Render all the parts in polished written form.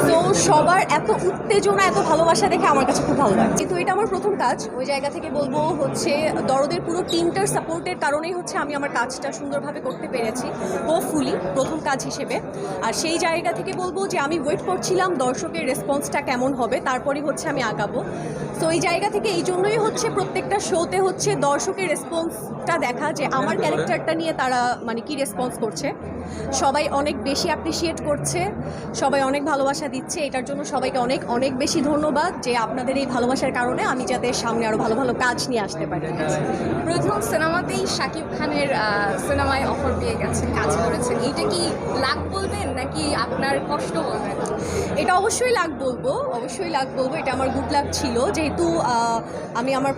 তো সবার এত উত্তেজনা এত ভালোবাসা দেখে আমার কাছে খুব ভালো লাগে। কিন্তু এটা আমার প্রথম কাজ, ওই জায়গা থেকে বলবো হচ্ছে দরদের পুরো টিমটার সাপোর্টের কারণেই হচ্ছে আমি আমার কাজটা সুন্দরভাবে করতে পেরেছি, হোপফুলি প্রথম কাজ হিসেবে। আর সেই জায়গা থেকে বলবো যে আমি ওয়েট করছিলাম দর্শকের রেসপন্সটা কেমন হবে, তারপরেই হচ্ছে আমি আগাবো। তো এই জায়গা থেকে এই জন্যই হচ্ছে প্রত্যেকটা শোতে হচ্ছে দর্শকের রেসপন্সটা দেখা, যে আমার ক্যারেক্টারটা নিয়ে তারা মানে কি রেসপন্স করছে। সবাই অনেক বেশি অ্যাপ্রিসিয়েট করছে, সবাই অনেক ভালোবাসা দিচ্ছে। এটার জন্য সবাইকে অনেক অনেক বেশি ধন্যবাদ, যে আপনাদের এই ভালোবাসার কারণে আমি যাতে সামনে আরও ভালো ভালো কাজ নিয়ে আসতে পারি। প্রথম সিনেমাতেই শাকিব খানের সিনেমায় অফার পেয়ে গেছেন, কাজ করেছেন, এইটা কি লাক বলবেন নাকি আপনার কষ্ট বলবেন? এটা অবশ্যই লাক বলবো, অবশ্যই লাক বলবো। এটা আমার গুড লাক ছিল, যেহেতু আমি আমার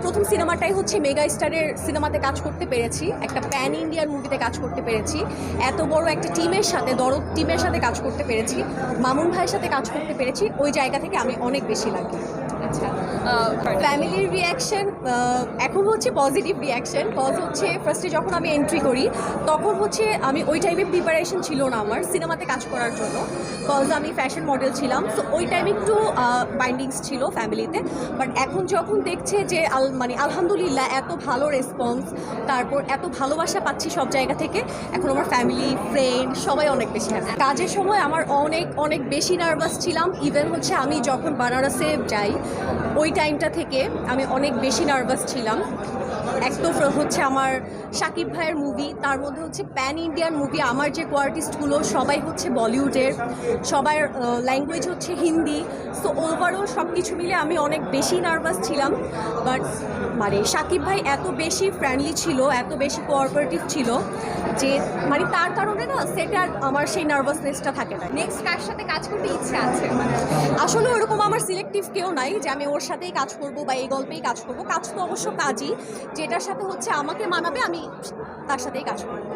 প্রথম সিনেমাটাই হচ্ছে মেগা স্টারের সিনেমাতে কাজ করতে পেরেছি, একটা প্যান ইন্ডিয়ান মুভিতে কাজ করতে পেরেছি, এত বড় একটা টিমের সাথে, দরদ টিমের সাথে কাজ করতে পেরেছি, মামুন ভাইয়ের সাথে কাজ করতে পেরেছি। ওই জায়গা থেকে আমি অনেক বেশি লাগে। আচ্ছা, ফ্যামিলির রিয়াকশন এখন হচ্ছে পজিটিভ রিয়াকশন। কজ হচ্ছে ফার্স্টে যখন আমি এন্ট্রি করি তখন হচ্ছে আমি ওই টাইমে প্রিপারেশন ছিল না আমার সিনেমাতে কাজ করার জন্য, কজ আমি ফ্যাশন মডেল ছিলাম। সো ওই টাইমে একটু বাইন্ডিংস ছিল ফ্যামিলিতে। বাট এখন যখন দেখছে যে আলহামদুলিল্লাহ এত ভালো রেসপন্স, তারপর এত ভালোবাসা পাচ্ছি সব জায়গা থেকে, এখন আমার ফ্যামিলি ফ্রেন্ড সবাই অনেক বেশি হ্যাপি। কাজের সময় আমার অনেক অনেক বেশি নার্ভাস ছিলাম। ইভেন হচ্ছে আমি যখন বানারসে যাই ওই টাইমটা থেকে আমি অনেক বেশি নার্ভাস ছিলাম। এক তো হচ্ছে আমার শাকিব ভাইয়ের মুভি, তার মধ্যে হচ্ছে প্যান ইন্ডিয়ান মুভি, আমার যে কোয়ার্টিস্টগুলো সবাই হচ্ছে বলিউডের, সবার ল্যাঙ্গুয়েজ হচ্ছে হিন্দি। সো ওভারঅল সব কিছু মিলে আমি অনেক বেশি নার্ভাস ছিলাম। বাট শাকিব ভাই এত বেশি ফ্রেন্ডলি ছিল, এত বেশি কোঅপারেটিভ ছিল, যে তার কারণে না সেটা আর আমার সেই নার্ভাসনেসটা থাকে না। নেক্সট কার সাথে কাজ করতে ইচ্ছা আছে? আসলে ওরকম আমার সিলেক্টিভ কেউ নাই যে আমি ওর সাথেই কাজ করব বা এই গল্পেই কাজ করব। কাজ তো অবশ্য কাজই, যেটার সাথে হচ্ছে আমাকে মানাবে আমি তার সাথেই কাজ করব।